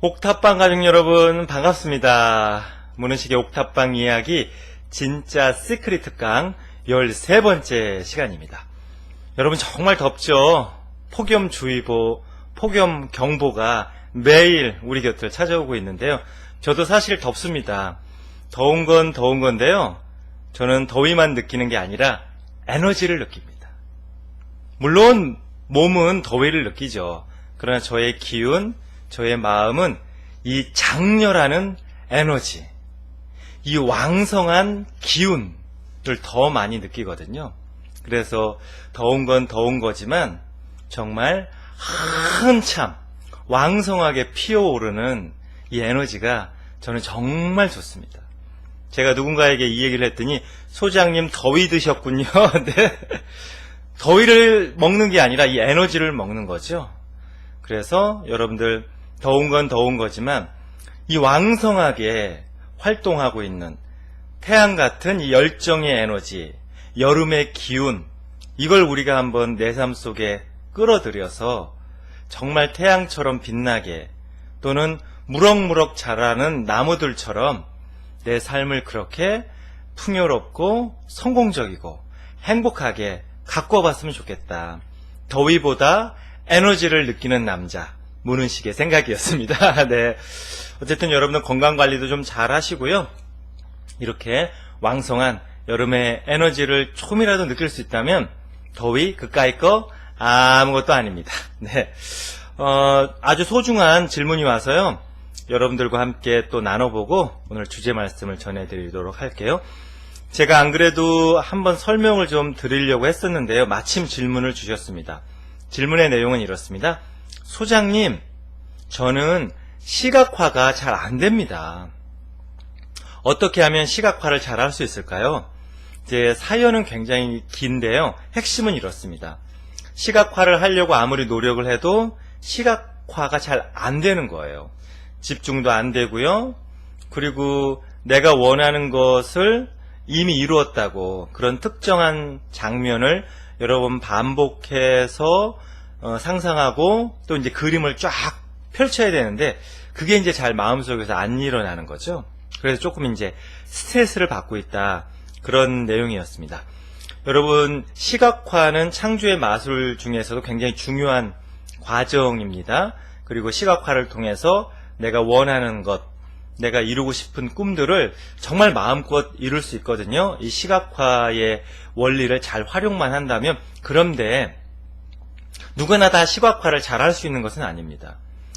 옥탑방 가족 여러분 반갑습니다. 문은식의 옥탑방 이야기 진짜 시크릿 특강 13번째 시간입니다. 여러분 정말 덥죠? 폭염주의보, 폭염경보가 매일 우리 곁을 찾아오고 있는데요. 저도 사실 덥습니다. 더운 건 더운 건데요. 저는 더위만 느끼는 게 아니라 에너지를 느낍니다. 물론 몸은 더위를 느끼죠. 그러나 저의 기운, 저의 마음은 이 장렬하는 에너지, 이 왕성한 기운을 더 많이 느끼거든요. 그래서 더운 건 더운 거지만 정말 한참 왕성하게 피어오르는 이 에너지가 저는 정말 좋습니다. 제가 누군가에게 이 얘기를 했더니 소장님 더위 드셨군요. 네. 더위를 먹는 게 아니라 이 에너지를 먹는 거죠. 그래서 여러분들 더운 건 더운 거지만 이 왕성하게 활동하고 있는 태양 같은 이 열정의 에너지, 여름의 기운, 이걸 우리가 한번 내 삶 속에 끌어들여서 정말 태양처럼 빛나게 또는 무럭무럭 자라는 나무들처럼 내 삶을 그렇게 풍요롭고 성공적이고 행복하게 갖고 와봤으면 좋겠다. 더위보다 에너지를 느끼는 남자, 문은식의 생각이었습니다. 네. 어쨌든 여러분들 건강관리도 좀 잘 하시고요. 이렇게 왕성한 여름의 에너지를 조금이라도 느낄 수 있다면 더위 그까이 거 아무것도 아닙니다. 네. 아주 소중한 질문이 와서요. 여러분들과 함께 또 나눠보고 오늘 주제 말씀을 전해드리도록 할게요. 제가 안 그래도 한번 설명을 좀 드리려고 했었는데요. 마침 질문을 주셨습니다. 질문의 내용은 이렇습니다. 소장님, 저는 시각화가 잘 안 됩니다. 어떻게 하면 시각화를 잘 할 수 있을까요? 제 사연은 굉장히 긴데요. 핵심은 이렇습니다. 시각화를 하려고 아무리 노력을 해도 시각화가 잘 안 되는 거예요. 집중도 안 되고요. 그리고 내가 원하는 것을 이미 이루었다고 그런 특정한 장면을 여러 번 반복해서 상상하고 또 이제 그림을 쫙 펼쳐야 되는데 그게 이제 잘 마음속에서 안 일어나는 거죠. 그래서 조금 이제 스트레스를 받고 있다. 그런 내용이었습니다. 여러분, 시각화는 창조의 마술 중에서도 굉장히 중요한 과정입니다. 그리고 시각화를 통해서 내가 원하는 것, 내가 이루고 싶은 꿈들을 정말 마음껏 이룰 수 있거든요. 이 시각화의 원리를 잘 활용만 한다면. 그런데 누구나 다 시각화를 잘 할 수 있는 것은 아닙니다.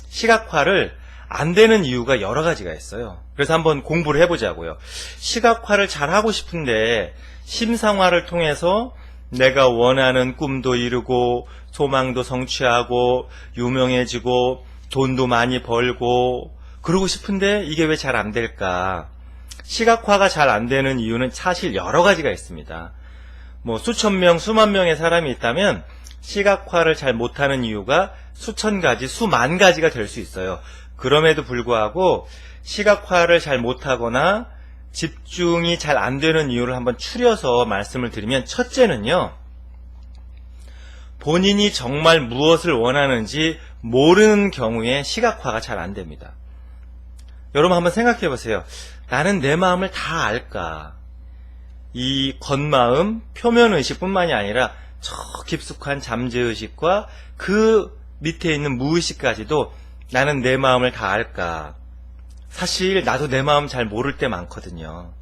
시각화를 안 되는 이유가 여러 가지가 있어요. 그래서 한번 공부를 해보자고요. 시각화를 잘 하고 싶은데 심상화를 통해서 내가 원하는 꿈도 이루고 소망도 성취하고 유명해지고 돈도 많이 벌고 그러고 싶은데 이게 왜 잘 안 될까? 시각화가 잘 안 되는 이유는 사실 여러 가지가 있습니다. 뭐 수천 명, 수만 명의 사람이 있다면 시각화를 잘 못하는 이유가 수천 가지, 수만 가지가 될 수 있어요. 그럼에도 불구하고 시각화를 잘 못하거나 집중이 잘 안 되는 이유를 한번 추려서 말씀을 드리면, 첫째는요, 본인이 정말 무엇을 원하는지 모르는 경우에 시각화가 잘 안 됩니다. 여러분 한번 생각해 보세요. 나는 내 마음을 다 알까? 이 겉마음, 표면의식뿐만이 아니라 저 깊숙한 잠재의식과 그 밑에 있는 무의식까지도 나는 내 마음을 다 알까? 사실 나도 내 마음 잘 모를 때 많거든요.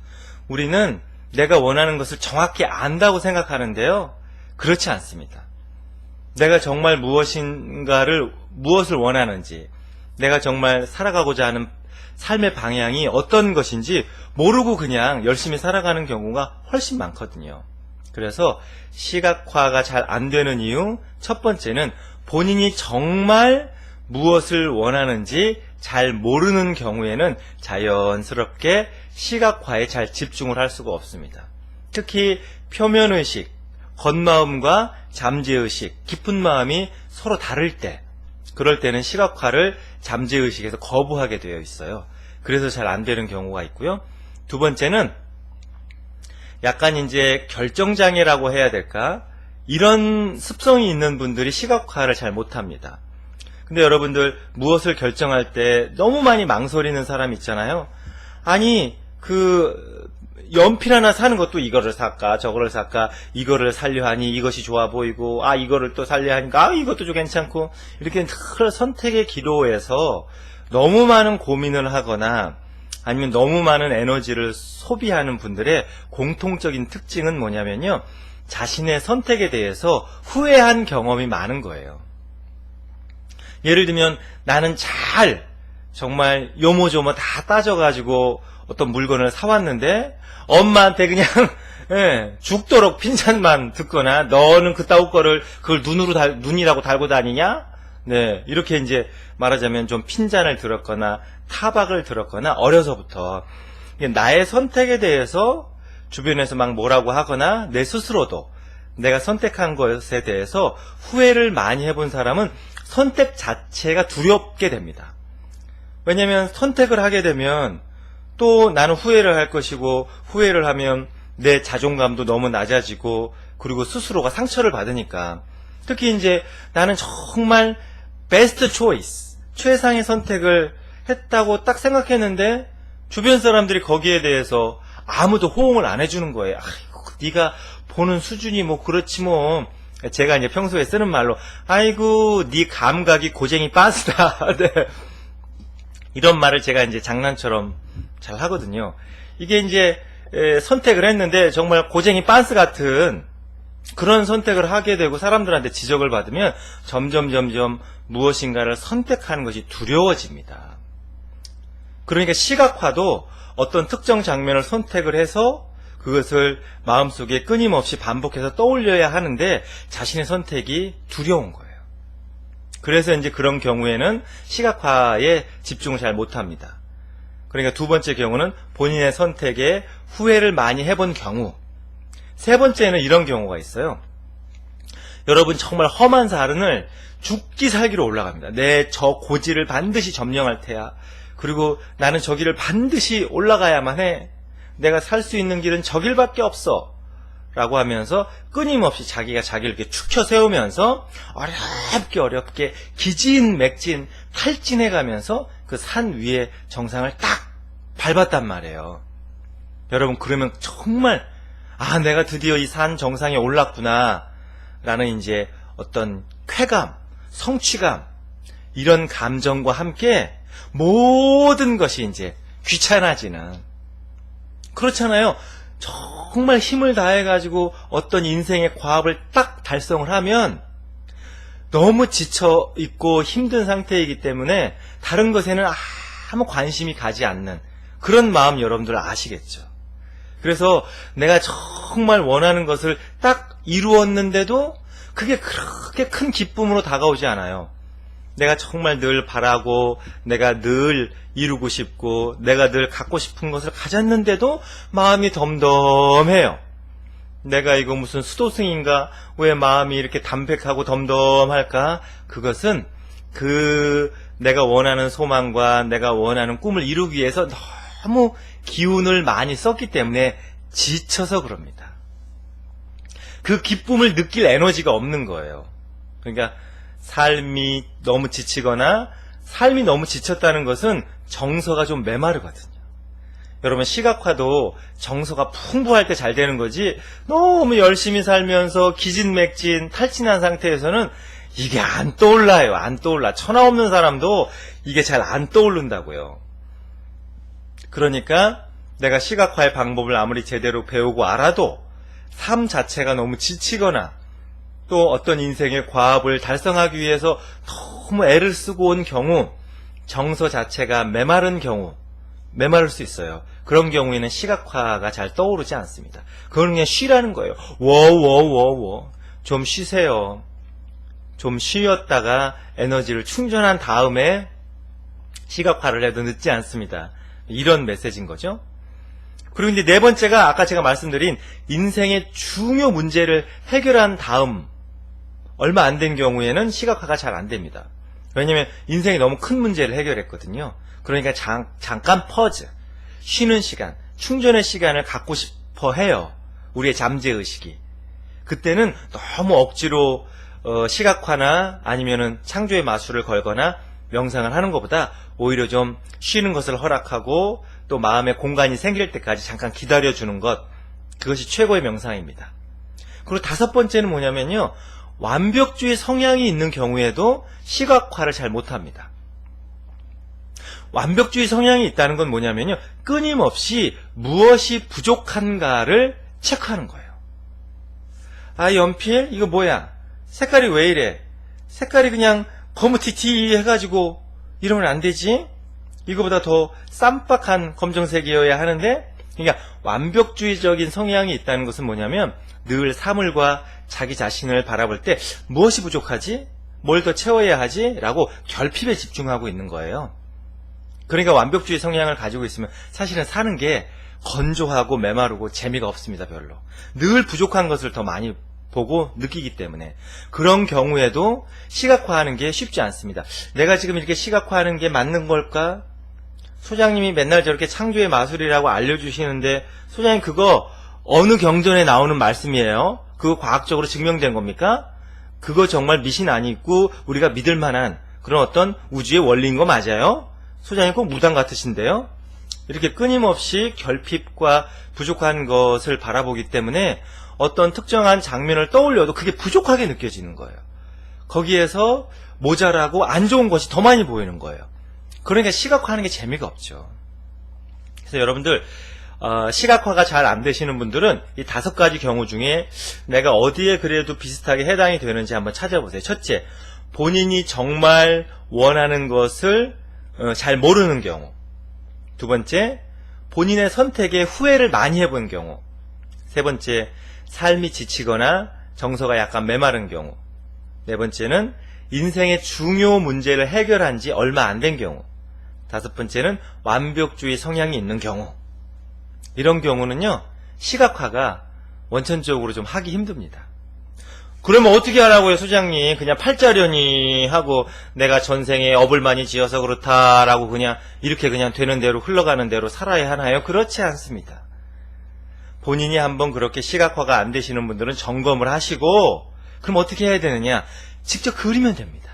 우리는 내가 원하는 것을 정확히 안다고 생각하는데요. 그렇지 않습니다. 내가 정말 무엇을 원하는지, 내가 정말 살아가고자 하는 삶의 방향이 어떤 것인지 모르고 그냥 열심히 살아가는 경우가 훨씬 많거든요. 그래서 시각화가 잘 안 되는 이유, 첫 번째는 본인이 정말 무엇을 원하는지 잘 모르는 경우에는 자연스럽게 시각화에 잘 집중을 할 수가 없습니다. 특히 표면의식, 겉마음과 잠재의식, 깊은 마음이 서로 다를 때, 그럴 때는 시각화를 잠재의식에서 거부하게 되어 있어요. 그래서 잘 안 되는 경우가 있고요. 두 번째는 약간 이제 결정장애라고 해야 될까? 이런 습성이 있는 분들이 시각화를 잘 못합니다. 근데 여러분들 무엇을 결정할 때 너무 많이 망설이는 사람 있잖아요. 아니 연필 하나 사는 것도 이거를 살까 저거를 살까, 이거를 살려 하니 이것이 좋아 보이고, 이거를 또 살려 하니까 이것도 좀 괜찮고, 이렇게 늘 선택의 기로에서 너무 많은 고민을 하거나 아니면 너무 많은 에너지를 소비하는 분들의 공통적인 특징은 뭐냐면요, 자신의 선택에 대해서 후회한 경험이 많은 거예요. 예를 들면 나는 정말 요모조모 다 따져가지고 어떤 물건을 사왔는데 엄마한테 그냥 죽도록 핀잔만 듣거나, 너는 그따위 거를 그걸 눈이라고 달고 다니냐? 네, 이렇게 이제 말하자면 좀 핀잔을 들었거나 타박을 들었거나, 어려서부터 나의 선택에 대해서 주변에서 막 뭐라고 하거나 내 스스로도 내가 선택한 것에 대해서 후회를 많이 해본 사람은 선택 자체가 두렵게 됩니다. 왜냐하면 선택을 하게 되면 또 나는 후회를 할 것이고, 후회를 하면 내 자존감도 너무 낮아지고, 그리고 스스로가 상처를 받으니까. 특히 이제 나는 정말 베스트 초이스, 최상의 선택을 했다고 딱 생각했는데 주변 사람들이 거기에 대해서 아무도 호응을 안 해주는 거예요. 아이고, 네가 보는 수준이 뭐 그렇지 뭐. 제가 이제 평소에 쓰는 말로, 아이고 네 감각이 고쟁이 빤스다. 네. 이런 말을 제가 이제 장난처럼 잘 하거든요. 이게 이제 선택을 했는데 정말 고쟁이 빤스 같은 그런 선택을 하게 되고 사람들한테 지적을 받으면 점점 무엇인가를 선택하는 것이 두려워집니다. 그러니까 시각화도 어떤 특정 장면을 선택을 해서 그것을 마음속에 끊임없이 반복해서 떠올려야 하는데 자신의 선택이 두려운 거예요. 그래서 이제 그런 경우에는 시각화에 집중을 잘 못합니다. 그러니까 두 번째 경우는 본인의 선택에 후회를 많이 해본 경우. 세 번째는 이런 경우가 있어요. 여러분 정말 험한 산을 죽기 살기로 올라갑니다. 내 저 고지를 반드시 점령할 테야. 그리고 나는 저 길을 반드시 올라가야만 해. 내가 살 수 있는 길은 저 길밖에 없어. 라고 하면서 끊임없이 자기가 자기를 이렇게 축혀 세우면서 어렵게 기진맥진 탈진해가면서 그 산 위에 정상을 딱 밟았단 말이에요. 여러분 그러면 정말 내가 드디어 이 산 정상에 올랐구나 라는 이제 어떤 쾌감, 성취감, 이런 감정과 함께 모든 것이 이제 귀찮아지는, 그렇잖아요. 정말 힘을 다해가지고 어떤 인생의 과업을 딱 달성을 하면 너무 지쳐있고 힘든 상태이기 때문에 다른 것에는 아무 관심이 가지 않는 그런 마음 여러분들 아시겠죠? 그래서 내가 정말 원하는 것을 딱 이루었는데도 그게 그렇게 큰 기쁨으로 다가오지 않아요. 내가 정말 늘 바라고 내가 늘 이루고 싶고 내가 늘 갖고 싶은 것을 가졌는데도 마음이 덤덤해요. 내가 이거 무슨 수도승인가? 왜 마음이 이렇게 담백하고 덤덤할까? 그것은 내가 원하는 소망과 내가 원하는 꿈을 이루기 위해서 너무 기운을 많이 썼기 때문에 지쳐서 그럽니다. 그 기쁨을 느낄 에너지가 없는 거예요. 그러니까 삶이 너무 지치거나 삶이 너무 지쳤다는 것은 정서가 좀 메마르거든요. 여러분 시각화도 정서가 풍부할 때 잘 되는 거지, 너무 열심히 살면서 기진맥진 탈진한 상태에서는 이게 안 떠올라요. 안 떠올라. 천하 없는 사람도 이게 잘 안 떠오른다고요. 그러니까 내가 시각화의 방법을 아무리 제대로 배우고 알아도 삶 자체가 너무 지치거나 또 어떤 인생의 과업을 달성하기 위해서 너무 애를 쓰고 온 경우, 정서 자체가 메마른 경우, 메마를 수 있어요. 그런 경우에는 시각화가 잘 떠오르지 않습니다. 그건 그냥 쉬라는 거예요. 좀 쉬세요. 좀 쉬었다가 에너지를 충전한 다음에 시각화를 해도 늦지 않습니다. 이런 메시지인 거죠. 그리고 이제 네 번째가 아까 제가 말씀드린 인생의 중요 문제를 해결한 다음 얼마 안 된 경우에는 시각화가 잘 안 됩니다. 왜냐면 인생이 너무 큰 문제를 해결했거든요. 그러니까 잠깐 퍼즈, 쉬는 시간, 충전의 시간을 갖고 싶어 해요. 우리의 잠재의식이. 그때는 너무 억지로 시각화나 아니면은 창조의 마술을 걸거나 명상을 하는 것보다 오히려 좀 쉬는 것을 허락하고 또 마음의 공간이 생길 때까지 잠깐 기다려주는 것, 그것이 최고의 명상입니다. 그리고 다섯 번째는 뭐냐면요, 완벽주의 성향이 있는 경우에도 시각화를 잘 못합니다. 완벽주의 성향이 있다는 건 뭐냐면요, 끊임없이 무엇이 부족한가를 체크하는 거예요. 아, 연필? 이거 뭐야? 색깔이 왜 이래? 색깔이 그냥 거무튀튀 해가지고 이러면 안 되지? 이거보다 더 쌈박한 검정색이어야 하는데, 그러니까 완벽주의적인 성향이 있다는 것은 뭐냐면 늘 사물과 자기 자신을 바라볼 때 무엇이 부족하지? 뭘 더 채워야 하지? 라고 결핍에 집중하고 있는 거예요. 그러니까 완벽주의 성향을 가지고 있으면 사실은 사는 게 건조하고 메마르고 재미가 없습니다. 별로. 늘 부족한 것을 더 많이 보고 느끼기 때문에 그런 경우에도 시각화하는 게 쉽지 않습니다. 내가 지금 이렇게 시각화하는 게 맞는 걸까? 소장님이 맨날 저렇게 창조의 마술이라고 알려주시는데 소장님 그거 어느 경전에 나오는 말씀이에요? 그거 과학적으로 증명된 겁니까? 그거 정말 미신 아니고 우리가 믿을 만한 그런 어떤 우주의 원리인 거 맞아요? 소장님 꼭 무당 같으신데요? 이렇게 끊임없이 결핍과 부족한 것을 바라보기 때문에 어떤 특정한 장면을 떠올려도 그게 부족하게 느껴지는 거예요. 거기에서 모자라고 안 좋은 것이 더 많이 보이는 거예요. 그러니까 시각화하는 게 재미가 없죠. 그래서 여러분들 시각화가 잘 안 되시는 분들은 이 5가지 경우 중에 내가 어디에 그래도 비슷하게 해당이 되는지 한번 찾아보세요. 첫째, 본인이 정말 원하는 것을 잘 모르는 경우. 두 번째, 본인의 선택에 후회를 많이 해본 경우. 세 번째, 삶이 지치거나 정서가 약간 메마른 경우. 네 번째는 인생의 중요 문제를 해결한 지 얼마 안 된 경우. 다섯 번째는 완벽주의 성향이 있는 경우. 이런 경우는요, 시각화가 원천적으로 좀 하기 힘듭니다. 그러면 어떻게 하라고요, 소장님? 그냥 팔자려니 하고 내가 전생에 업을 많이 지어서 그렇다라고 그냥 이렇게 그냥 되는 대로 흘러가는 대로 살아야 하나요? 그렇지 않습니다. 본인이 한번 그렇게 시각화가 안 되시는 분들은 점검을 하시고, 그럼 어떻게 해야 되느냐? 직접 그리면 됩니다.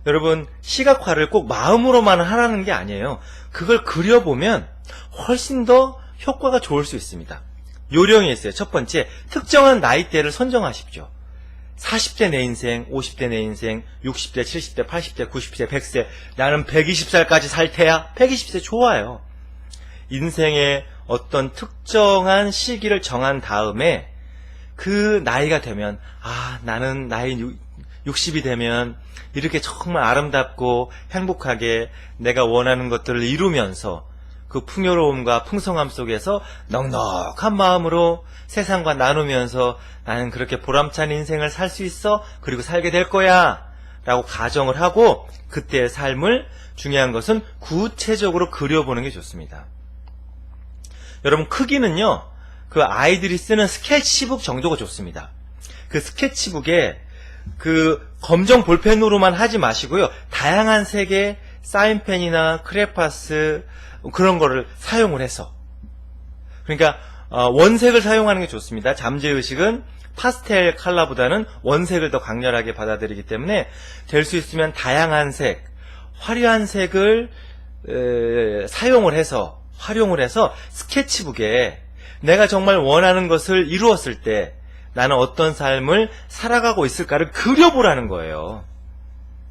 여러분, 시각화를 꼭 마음으로만 하라는 게 아니에요. 그걸 그려보면 훨씬 더 효과가 좋을 수 있습니다. 요령이 있어요. 첫 번째, 특정한 나이대를 선정하십시오. 40대 내 인생, 50대 내 인생, 60대, 70대, 80대, 90대, 100세. 나는 120살까지 살 테야. 120세 좋아요. 인생의 어떤 특정한 시기를 정한 다음에 그 나이가 되면, 아, 나는 나이 60이 되면 이렇게 정말 아름답고 행복하게 내가 원하는 것들을 이루면서 그 풍요로움과 풍성함 속에서 넉넉한 마음으로 세상과 나누면서 나는 그렇게 보람찬 인생을 살 수 있어. 그리고 살게 될 거야 라고 가정을 하고 그때의 삶을, 중요한 것은 구체적으로 그려보는 게 좋습니다. 여러분, 크기는요, 그 아이들이 쓰는 스케치북 정도가 좋습니다. 그 스케치북에 그 검정 볼펜으로만 하지 마시고요, 다양한 색의 사인펜이나 크레파스 그런 거를 사용을 해서, 그러니까 원색을 사용하는 게 좋습니다. 잠재의식은 파스텔 컬러보다는 원색을 더 강렬하게 받아들이기 때문에 될 수 있으면 다양한 색, 화려한 색을 사용을 해서, 활용을 해서 스케치북에 내가 정말 원하는 것을 이루었을 때 나는 어떤 삶을 살아가고 있을까를 그려보라는 거예요.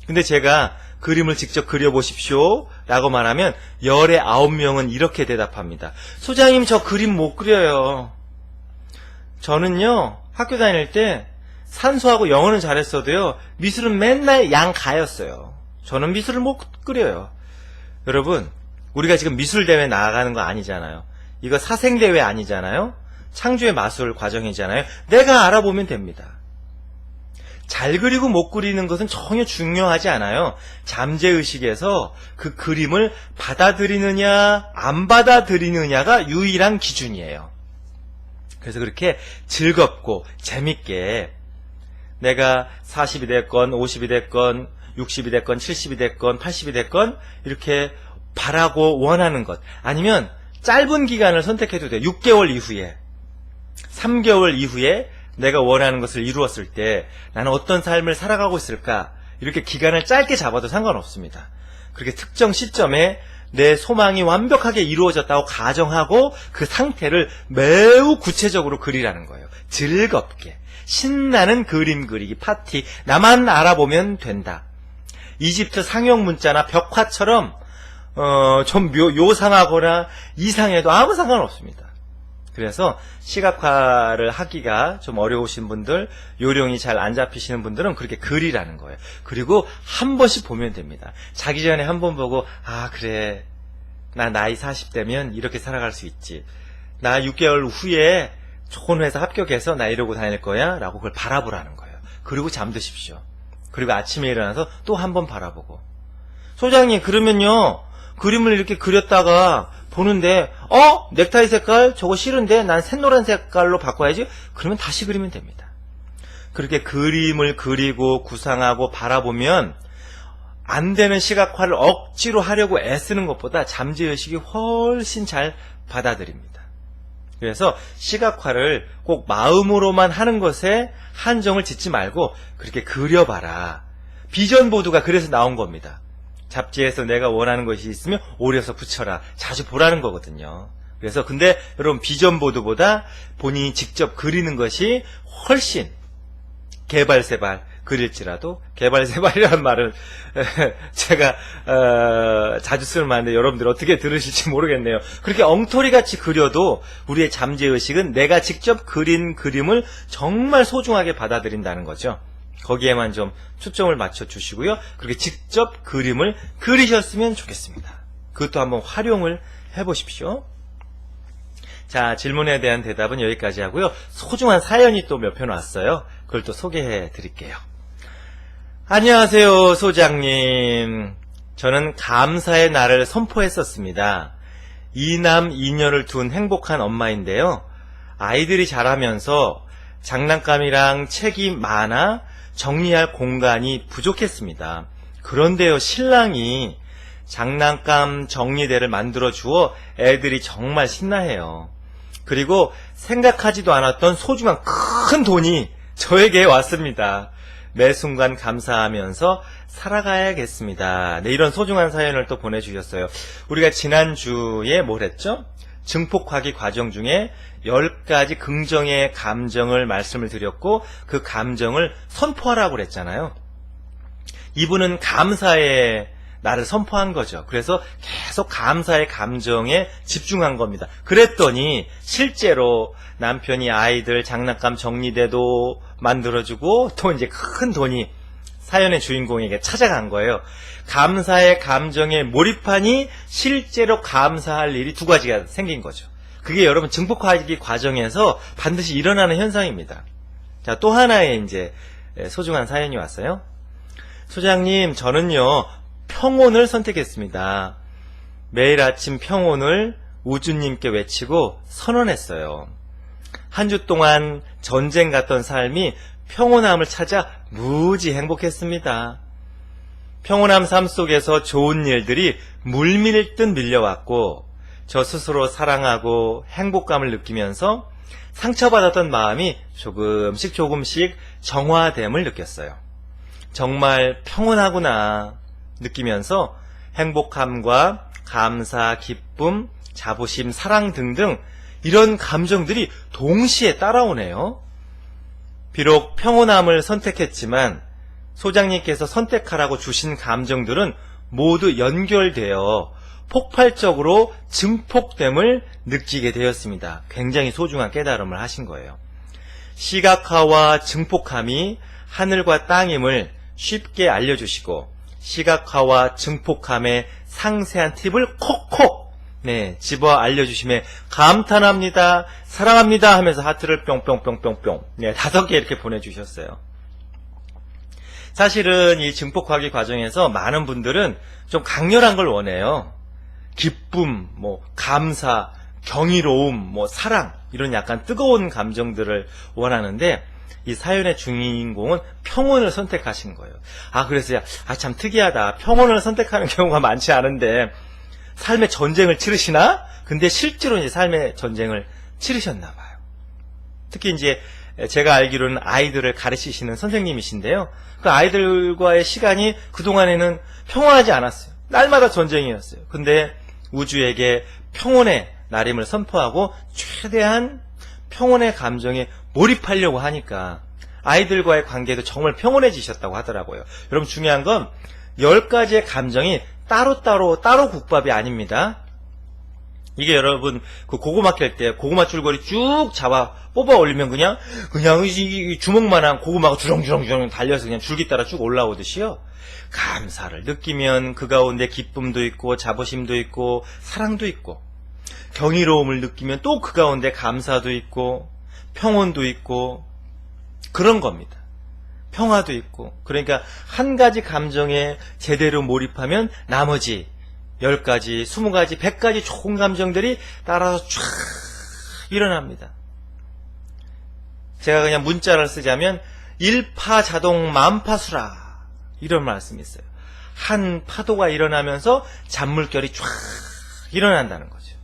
근데 제가 그림을 직접 그려보십시오 라고 말하면 열의 9명은 이렇게 대답합니다. 소장님, 저 그림 못 그려요. 저는요, 학교 다닐 때 산수하고 영어는 잘했어도요, 미술은 맨날 양가였어요. 저는 미술을 못 그려요. 여러분, 우리가 지금 미술대회 나가는 거 아니잖아요. 이거 사생대회 아니잖아요. 창조의 마술 과정이잖아요. 내가 알아보면 됩니다. 잘 그리고 못 그리는 것은 전혀 중요하지 않아요. 잠재의식에서 그 그림을 받아들이느냐 안 받아들이느냐가 유일한 기준이에요. 그래서 그렇게 즐겁고 재밌게 내가 40이 됐건 50이 됐건 60이 됐건 70이 됐건 80이 됐건 이렇게 바라고 원하는 것, 아니면 짧은 기간을 선택해도 돼요. 6개월 이후에, 3개월 이후에 내가 원하는 것을 이루었을 때 나는 어떤 삶을 살아가고 있을까? 이렇게 기간을 짧게 잡아도 상관없습니다. 그렇게 특정 시점에 내 소망이 완벽하게 이루어졌다고 가정하고 그 상태를 매우 구체적으로 그리라는 거예요. 즐겁게 신나는 그림 그리기 파티, 나만 알아보면 된다. 이집트 상형 문자나 벽화처럼 좀 요상하거나 이상해도 아무 상관없습니다. 그래서 시각화를 하기가 좀 어려우신 분들, 요령이 잘 안 잡히시는 분들은 그렇게 그리라는 거예요. 그리고 한 번씩 보면 됩니다. 자기 전에 한 번 보고, 아 그래, 나 나이 40대면 이렇게 살아갈 수 있지. 나 6개월 후에 좋은 회사 합격해서 나 이러고 다닐 거야 라고 그걸 바라보라는 거예요. 그리고 잠드십시오. 그리고 아침에 일어나서 또 한 번 바라보고, 소장님 그러면요 그림을 이렇게 그렸다가 보는데 넥타이 색깔 저거 싫은데 난 샛노란 색깔로 바꿔야지. 그러면 다시 그리면 됩니다. 그렇게 그림을 그리고 구상하고 바라보면 안 되는 시각화를 억지로 하려고 애쓰는 것보다 잠재의식이 훨씬 잘 받아들입니다. 그래서 시각화를 꼭 마음으로만 하는 것에 한정을 짓지 말고 그렇게 그려봐라. 비전보드가 그래서 나온 겁니다. 잡지에서 내가 원하는 것이 있으면 오려서 붙여라. 자주 보라는 거거든요. 그래서 근데 여러분 비전보드보다 본인이 직접 그리는 것이 훨씬 개발세발 그릴지라도, 개발세발이라는 말을 제가 자주 쓰는 말인데 여러분들 어떻게 들으실지 모르겠네요. 그렇게 엉터리같이 그려도 우리의 잠재의식은 내가 직접 그린 그림을 정말 소중하게 받아들인다는 거죠. 거기에만 좀 초점을 맞춰주시고요. 그렇게 직접 그림을 그리셨으면 좋겠습니다. 그것도 한번 활용을 해보십시오. 자, 질문에 대한 대답은 여기까지 하고요. 소중한 사연이 또 몇 편 왔어요. 그걸 또 소개해 드릴게요. 안녕하세요, 소장님. 저는 감사의 날을 선포했었습니다. 2남 2녀를 둔 행복한 엄마인데요. 아이들이 자라면서 장난감이랑 책이 많아 정리할 공간이 부족했습니다. 그런데요, 신랑이 장난감 정리대를 만들어 주어 애들이 정말 신나해요. 그리고 생각하지도 않았던 소중한 큰 돈이 저에게 왔습니다. 매 순간 감사하면서 살아가야겠습니다. 네, 이런 소중한 사연을 또 보내주셨어요. 우리가 지난주에 뭘 했죠? 증폭하기 과정 중에 10가지 긍정의 감정을 말씀을 드렸고 그 감정을 선포하라고 그랬잖아요. 이분은 감사의 나를 선포한 거죠. 그래서 계속 감사의 감정에 집중한 겁니다. 그랬더니 실제로 남편이 아이들 장난감 정리대도 만들어주고 또 이제 큰 돈이 사연의 주인공에게 찾아간 거예요. 감사의 감정에 몰입하니 실제로 감사할 일이 2가지가 생긴 거죠. 그게 여러분 증폭하기 과정에서 반드시 일어나는 현상입니다. 자, 또 하나의 이제 소중한 사연이 왔어요. 소장님, 저는요 평온을 선택했습니다. 매일 아침 평온을 우주님께 외치고 선언했어요. 한 주 동안 전쟁 같던 삶이 평온함을 찾아 무지 행복했습니다. 평온함 삶 속에서 좋은 일들이 물밀듯 밀려왔고 저 스스로 사랑하고 행복감을 느끼면서 상처받았던 마음이 조금씩 정화됨을 느꼈어요. 정말 평온하구나 느끼면서 행복함과 감사, 기쁨, 자부심, 사랑 등등 이런 감정들이 동시에 따라오네요. 비록 평온함을 선택했지만 소장님께서 선택하라고 주신 감정들은 모두 연결되어 폭발적으로 증폭됨을 느끼게 되었습니다. 굉장히 소중한 깨달음을 하신 거예요. 시각화와 증폭함이 하늘과 땅임을 쉽게 알려주시고 시각화와 증폭함의 상세한 팁을 콕콕 집어 알려주심에 감탄합니다. 사랑합니다 하면서 하트를 뿅뿅뿅뿅뿅 5개 이렇게 보내주셨어요. 사실은 이 증폭하기 과정에서 많은 분들은 좀 강렬한 걸 원해요. 기쁨, 감사, 경이로움, 사랑 이런 약간 뜨거운 감정들을 원하는데 이 사연의 주인공은 평온을 선택하신 거예요. 그래서 참 특이하다. 평온을 선택하는 경우가 많지 않은데 삶의 전쟁을 치르시나? 근데 실제로 이제 삶의 전쟁을 치르셨나 봐요. 특히 이제 제가 알기로는 아이들을 가르치시는 선생님이신데요. 그 아이들과의 시간이 그동안에는 평온하지 않았어요. 날마다 전쟁이었어요. 근데 우주에게 평온의 날임을 선포하고 최대한 평온의 감정에 몰입하려고 하니까 아이들과의 관계도 정말 평온해지셨다고 하더라고요. 여러분 중요한 건 10가지의 감정이 따로 국밥이 아닙니다. 이게 여러분 그 고구마 캘 때 고구마 줄거리 쭉 잡아 뽑아 올리면 그냥 이 주먹만한 고구마가 주렁주렁 달려서 그냥 줄기 따라 쭉 올라오듯이요. 감사를 느끼면 그 가운데 기쁨도 있고 자부심도 있고 사랑도 있고, 경이로움을 느끼면 또 그 가운데 감사도 있고 평온도 있고 그런 겁니다. 평화도 있고. 그러니까 한 가지 감정에 제대로 몰입하면 나머지 10가지, 20가지, 100가지 좋은 감정들이 따라서 쫙 일어납니다. 제가 그냥 문자를 쓰자면 일파자동 만파수라 이런 말씀이 있어요. 한 파도가 일어나면서 잔물결이 쫙 일어난다는 거죠.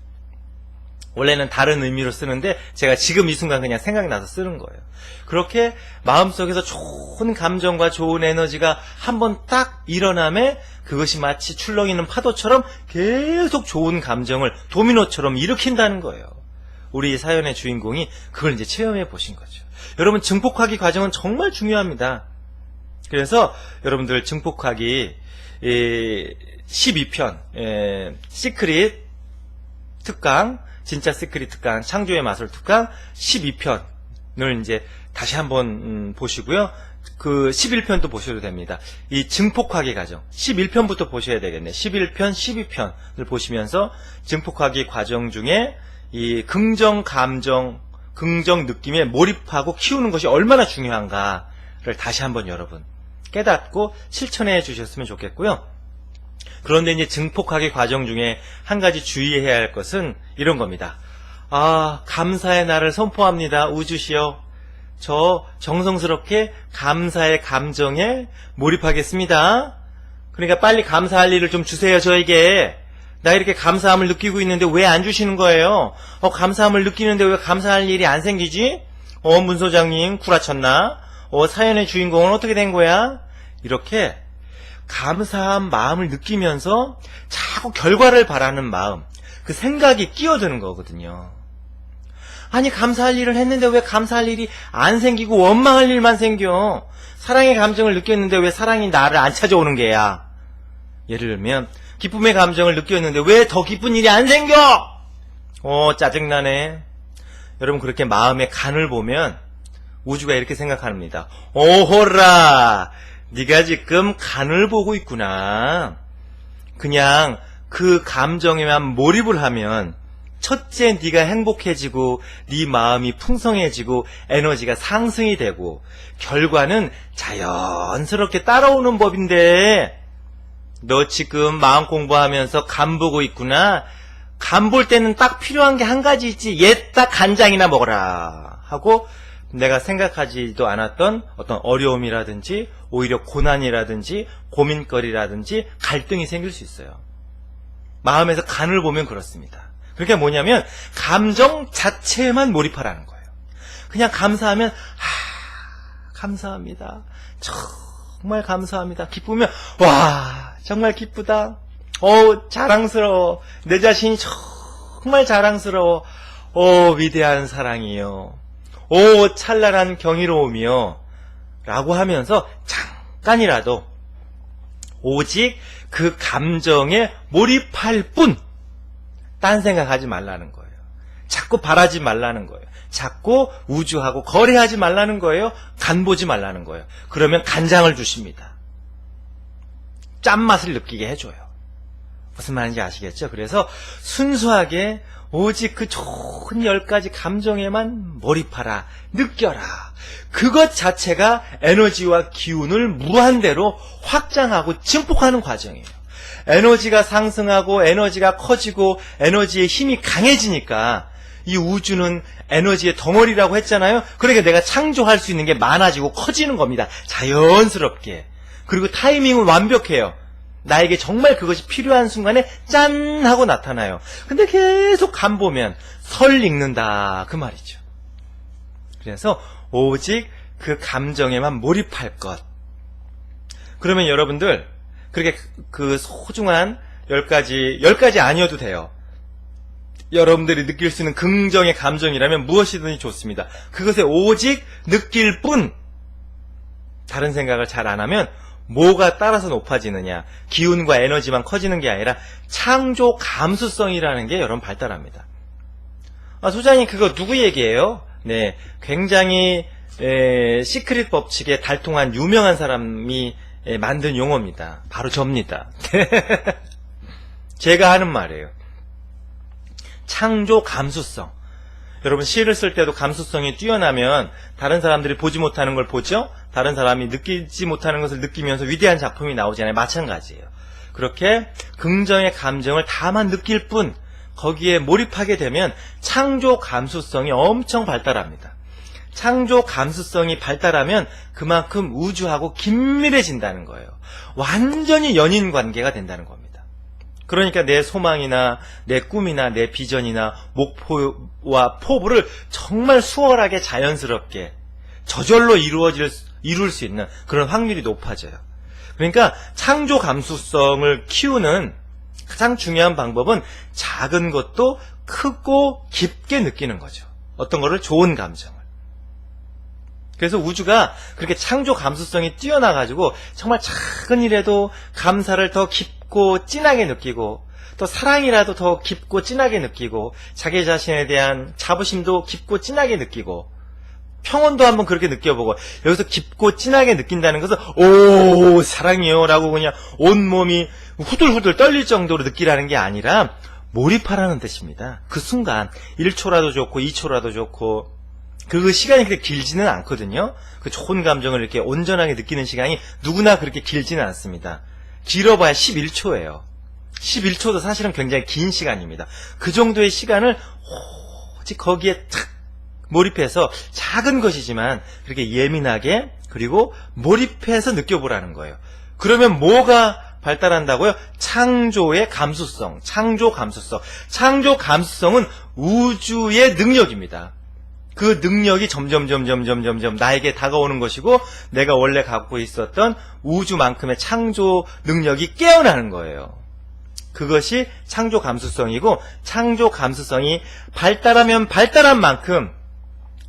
원래는 다른 의미로 쓰는데 제가 지금 이 순간 그냥 생각나서 쓰는 거예요. 그렇게 마음속에서 좋은 감정과 좋은 에너지가 한번 딱 일어남에 그것이 마치 출렁이는 파도처럼 계속 좋은 감정을 도미노처럼 일으킨다는 거예요. 우리 사연의 주인공이 그걸 이제 체험해 보신 거죠. 여러분 증폭하기 과정은 정말 중요합니다. 그래서 여러분들 증폭하기 12편 시크릿 특강, 진짜 시크릿 특강, 창조의 마술 특강 12편을 이제 다시 한번 보시고요. 그 11편도 보셔도 됩니다. 이 증폭하기 과정 11편부터 보셔야 되겠네. 11편, 12편을 보시면서 증폭하기 과정 중에 이 긍정 감정, 긍정 느낌에 몰입하고 키우는 것이 얼마나 중요한가를 다시 한번 여러분 깨닫고 실천해 주셨으면 좋겠고요. 그런데 이제 증폭하기 과정 중에 한 가지 주의해야 할 것은 이런 겁니다. 감사의 날을 선포합니다. 우주시여, 저 정성스럽게 감사의 감정에 몰입하겠습니다. 그러니까 빨리 감사할 일을 좀 주세요. 저에게. 나 이렇게 감사함을 느끼고 있는데 왜 안 주시는 거예요? 감사함을 느끼는데 왜 감사할 일이 안 생기지? 문 소장님 구라쳤나? 사연의 주인공은 어떻게 된 거야? 이렇게 감사한 마음을 느끼면서 자꾸 결과를 바라는 마음, 그 생각이 끼어드는 거거든요. 아니 감사할 일을 했는데 왜 감사할 일이 안 생기고 원망할 일만 생겨? 사랑의 감정을 느꼈는데 왜 사랑이 나를 안 찾아오는 게야? 예를 들면 기쁨의 감정을 느꼈는데 왜 더 기쁜 일이 안 생겨? 짜증나네. 여러분 그렇게 마음의 간을 보면 우주가 이렇게 생각합니다. 오호라, 네가 지금 간을 보고 있구나. 그냥 그 감정에만 몰입을 하면 첫째 네가 행복해지고 네 마음이 풍성해지고 에너지가 상승이 되고 결과는 자연스럽게 따라오는 법인데 너 지금 마음 공부하면서 간 보고 있구나. 간 볼 때는 딱 필요한 게 한 가지 있지. 얘 딱 간장이나 먹어라 하고 내가 생각하지도 않았던 어떤 어려움이라든지 오히려 고난이라든지 고민거리라든지 갈등이 생길 수 있어요. 마음에서 간을 보면 그렇습니다. 그게 뭐냐면 감정 자체에만 몰입하라는 거예요. 그냥 감사하면 감사합니다. 정말 감사합니다. 기쁘면 와 정말 기쁘다. 자랑스러워. 내 자신이 정말 자랑스러워. 위대한 사랑이요. 찬란한 경이로움이요. 라고 하면서 잠깐이라도 오직 그 감정에 몰입할 뿐 딴 생각하지 말라는 거예요. 자꾸 바라지 말라는 거예요. 자꾸 우주하고 거래하지 말라는 거예요. 간 보지 말라는 거예요. 그러면 간장을 주십니다. 짠맛을 느끼게 해줘요. 무슨 말인지 아시겠죠? 그래서 순수하게 오직 그 좋은 10가지 감정에만 몰입하라. 느껴라. 그것 자체가 에너지와 기운을 무한대로 확장하고 증폭하는 과정이에요. 에너지가 상승하고 에너지가 커지고 에너지의 힘이 강해지니까 이 우주는 에너지의 덩어리라고 했잖아요. 그러니까 내가 창조할 수 있는 게 많아지고 커지는 겁니다. 자연스럽게. 그리고 타이밍은 완벽해요. 나에게 정말 그것이 필요한 순간에 짠 하고 나타나요. 근데 계속 간 보면 설 읽는다 그 말이죠. 그래서 오직 그 감정에만 몰입할 것. 그러면 여러분들 그렇게 그 소중한 10가지 아니어도 돼요. 여러분들이 느낄 수 있는 긍정의 감정이라면 무엇이든지 좋습니다. 그것에 오직 느낄 뿐 다른 생각을 잘 안 하면 뭐가 따라서 높아지느냐, 기운과 에너지만 커지는 게 아니라 창조 감수성이라는 게 여러분 발달합니다. 소장님 그거 누구 얘기예요? 네, 굉장히 시크릿 법칙에 달통한 유명한 사람이 만든 용어입니다. 바로 접니다. 제가 하는 말이에요. 창조 감수성. 여러분 시를 쓸 때도 감수성이 뛰어나면 다른 사람들이 보지 못하는 걸 보죠? 다른 사람이 느끼지 못하는 것을 느끼면서 위대한 작품이 나오잖아요. 마찬가지예요. 그렇게 긍정의 감정을 다만 느낄 뿐 거기에 몰입하게 되면 창조 감수성이 엄청 발달합니다. 창조 감수성이 발달하면 그만큼 우주하고 긴밀해진다는 거예요. 완전히 연인 관계가 된다는 겁니다. 그러니까 내 소망이나 내 꿈이나 내 비전이나 목표와 포부를 정말 수월하게 자연스럽게 저절로 이룰 수 있는 그런 확률이 높아져요. 그러니까 창조 감수성을 키우는 가장 중요한 방법은 작은 것도 크고 깊게 느끼는 거죠. 어떤 거를 좋은 감정을. 그래서 우주가 그렇게 창조 감수성이 뛰어나가지고 정말 작은 일에도 감사를 더 깊고 진하게 느끼고 또 사랑이라도 더 깊고 진하게 느끼고 자기 자신에 대한 자부심도 깊고 진하게 느끼고 평온도 한번 그렇게 느껴보고 여기서 깊고 진하게 느낀다는 것은 오 사랑이요 라고 그냥 온몸이 후들후들 떨릴 정도로 느끼라는 게 아니라 몰입하라는 뜻입니다. 그 순간 1초라도 좋고 2초라도 좋고 그 시간이 그렇게 길지는 않거든요. 그 좋은 감정을 이렇게 온전하게 느끼는 시간이 누구나 그렇게 길지는 않습니다. 길어봐야 11초예요. 11초도 사실은 굉장히 긴 시간입니다. 그 정도의 시간을 오직 거기에 탁 몰입해서 작은 것이지만 그렇게 예민하게 그리고 몰입해서 느껴보라는 거예요. 그러면 뭐가 발달한다고요? 창조의 감수성, 창조 감수성. 창조 감수성은 우주의 능력입니다. 그 능력이 점점 나에게 다가오는 것이고 내가 원래 갖고 있었던 우주만큼의 창조 능력이 깨어나는 거예요. 그것이 창조 감수성이고 창조 감수성이 발달하면 발달한 만큼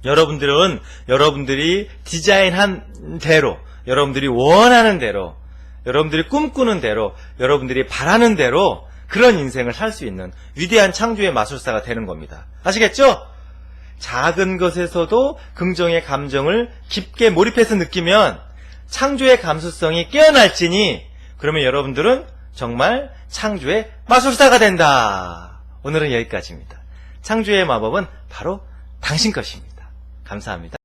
여러분들이 디자인한 대로, 여러분들이 원하는 대로, 여러분들이 꿈꾸는 대로, 여러분들이 바라는 대로 그런 인생을 살 수 있는 위대한 창조의 마술사가 되는 겁니다. 아시겠죠? 작은 것에서도 긍정의 감정을 깊게 몰입해서 느끼면 창조의 감수성이 깨어날지니 그러면 여러분들은 정말 창조의 마술사가 된다. 오늘은 여기까지입니다. 창조의 마법은 바로 당신 것입니다. 감사합니다.